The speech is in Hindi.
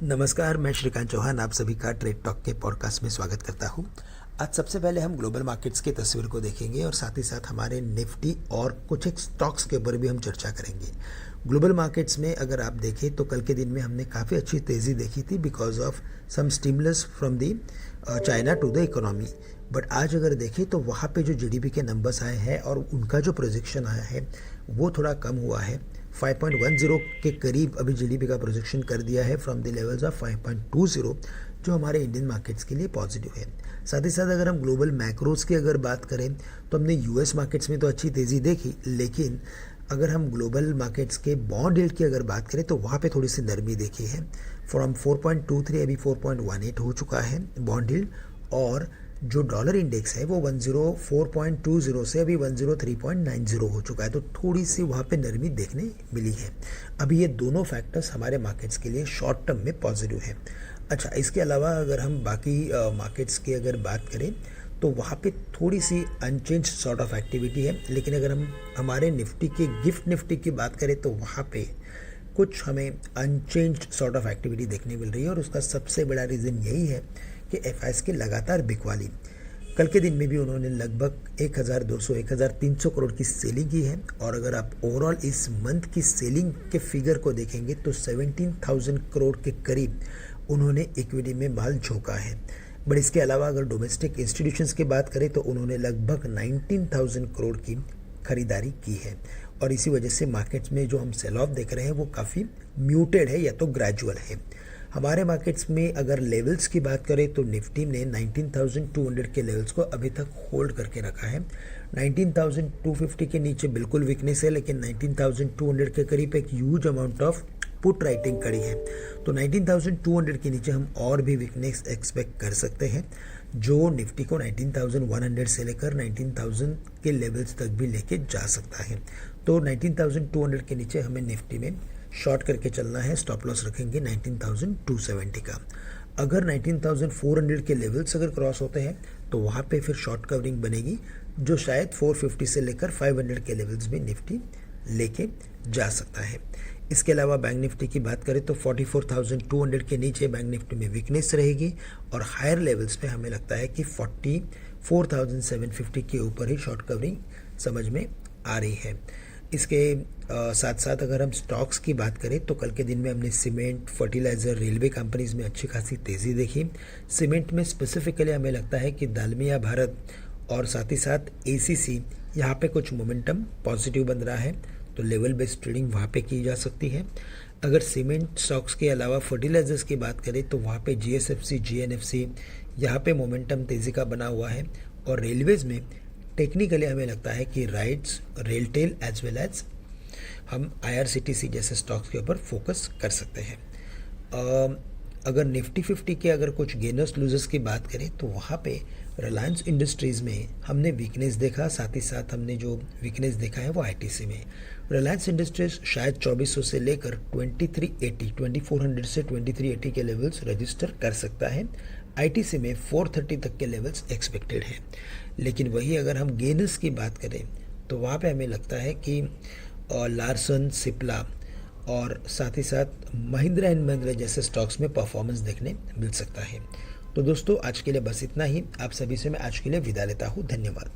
नमस्कार, मैं श्रीकांत चौहान आप सभी का ट्रेड टॉक के पॉडकास्ट में स्वागत करता हूं। आज सबसे पहले हम ग्लोबल मार्केट्स की तस्वीर को देखेंगे और साथ ही साथ हमारे निफ्टी और कुछ एक स्टॉक्स के ऊपर भी हम चर्चा करेंगे। ग्लोबल मार्केट्स में अगर आप देखें तो कल के दिन में हमने काफ़ी अच्छी तेज़ी देखी थी because of some stimulus from the China to the economy. But आज अगर देखें तो वहाँ पे जो जीडीपी के नंबर्स आए हैं और उनका जो प्रोजेक्शन आया है वो थोड़ा कम हुआ है। 5.10 के करीब अभी जीडीपी का प्रोजेक्शन कर दिया है फ्रॉम द लेवल्स ऑफ 5.20, जो हमारे इंडियन मार्केट्स के लिए पॉजिटिव है। साथ ही साथ अगर हम ग्लोबल मैक्रोज की अगर बात करें तो हमने यूएस मार्केट्स में तो अच्छी तेज़ी देखी, लेकिन अगर हम ग्लोबल मार्केट्स के बॉन्ड यील्ड की अगर बात करें तो वहाँ पे थोड़ी सी नरमी देखी है। फ्रॉम 4.23 अभी 4.18 हो चुका है बॉन्ड यील्ड, और जो डॉलर इंडेक्स है वो 104.20 से अभी 103.90 हो चुका है, तो थोड़ी सी वहाँ पे नरमी देखने मिली है। अभी ये दोनों फैक्टर्स हमारे मार्केट्स के लिए शॉर्ट टर्म में पॉजिटिव है। अच्छा, इसके अलावा अगर हम बाकी मार्केट्स की अगर बात करें तो वहाँ पे थोड़ी सी अनचेंज सॉर्ट ऑफ एक्टिविटी है, लेकिन अगर हम हमारे निफ्टी के गिफ्ट निफ्टी की बात करें तो वहाँ पे कुछ हमें अनचेंज्ड सॉर्ट ऑफ एक्टिविटी देखने मिल रही है, और उसका सबसे बड़ा रीज़न यही है कि एफआईएस की लगातार बिकवाली। कल के दिन में भी उन्होंने लगभग 1200-1300 करोड़ की सेलिंग की है, और अगर आप ओवरऑल इस मंथ की सेलिंग के फिगर को देखेंगे तो 17,000 करोड़ के करीब उन्होंने इक्विटी में माल झोंका है। बट इसके अलावा अगर डोमेस्टिक इंस्टीट्यूशंस की बात करें तो उन्होंने लगभग 19,000 करोड़ की खरीदारी की है, और इसी वजह से मार्केट्स में जो हम सेल ऑफ देख रहे हैं वो काफ़ी म्यूटेड है या तो ग्रेजुअल है। हमारे मार्केट्स में अगर लेवल्स की बात करें तो निफ्टी ने 19,200 के लेवल्स को अभी तक होल्ड करके रखा है। 19,250 के नीचे बिल्कुल वीकनेस है, लेकिन 19,200 के करीब एक huge amount of put writing कड़ी है, तो 19,200 के नीचे हम और भी वीकनेस एक्सपेक्ट कर सकते हैं, जो निफ्टी को 19,100 से लेकर 19,000 के लेवल्स तक भी लेके जा सकता है। तो 19,200 के नीचे हमें निफ्टी में शॉर्ट करके चलना है। स्टॉप लॉस रखेंगे 19,270 का। अगर 19,400 के लेवल्स अगर क्रॉस होते हैं तो वहाँ पे फिर शॉर्ट कवरिंग बनेगी, जो शायद 450 से लेकर 500 के लेवल्स भी निफ्टी लेके जा सकता है। इसके अलावा बैंक निफ्टी की बात करें तो 44,200 के नीचे बैंक निफ्टी में वीकनेस रहेगी, और हायर लेवल्स पे हमें लगता है कि 44,750 के ऊपर ही शॉर्ट कवरिंग समझ में आ रही है। इसके साथ साथ अगर हम स्टॉक्स की बात करें तो कल के दिन में हमने सीमेंट, फर्टिलाइज़र, रेलवे कंपनीज में अच्छी खासी तेज़ी देखी। सीमेंट में स्पेसिफिकली हमें लगता है कि दालमिया भारत और साथ ही साथ एसीसी, यहाँ पे कुछ मोमेंटम पॉजिटिव बन रहा है, तो लेवल बेस्ड ट्रेडिंग वहाँ पे की जा सकती है। अगर सीमेंट स्टॉक्स के अलावा फर्टिलाइजर्स की बात करें तो वहाँ पे जीएसएफसी, जीएनएफसी, यहाँ पे मोमेंटम तेज़ी का बना हुआ है, और रेलवेज़ में टेक्निकली हमें लगता है कि RITES, RailTel as well as हम आईआरसीटीसी जैसे स्टॉक्स के ऊपर फोकस कर सकते हैं। अगर निफ्टी 50 के अगर कुछ गेनर्स लूजर्स की बात करें तो वहाँ पे रिलायंस इंडस्ट्रीज़ में हमने वीकनेस देखा, साथ ही साथ हमने जो वीकनेस देखा है वो आईटीसी में। रिलायंस इंडस्ट्रीज शायद 2400 से लेकर 2400 से 2380 के लेवल्स रजिस्टर कर सकता है। आईटीसी में 430 तक के लेवल्स एक्सपेक्टेड है, लेकिन वही अगर हम गेनर्स की बात करें तो वहाँ पे हमें लगता है कि लार्सन, सिप्ला और साथ ही साथ महिंद्रा एंड महिंद्रा जैसे स्टॉक्स में परफॉर्मेंस देखने मिल सकता है। तो दोस्तों, आज के लिए बस इतना ही। आप सभी से मैं आज के लिए विदा लेता हूँ। धन्यवाद।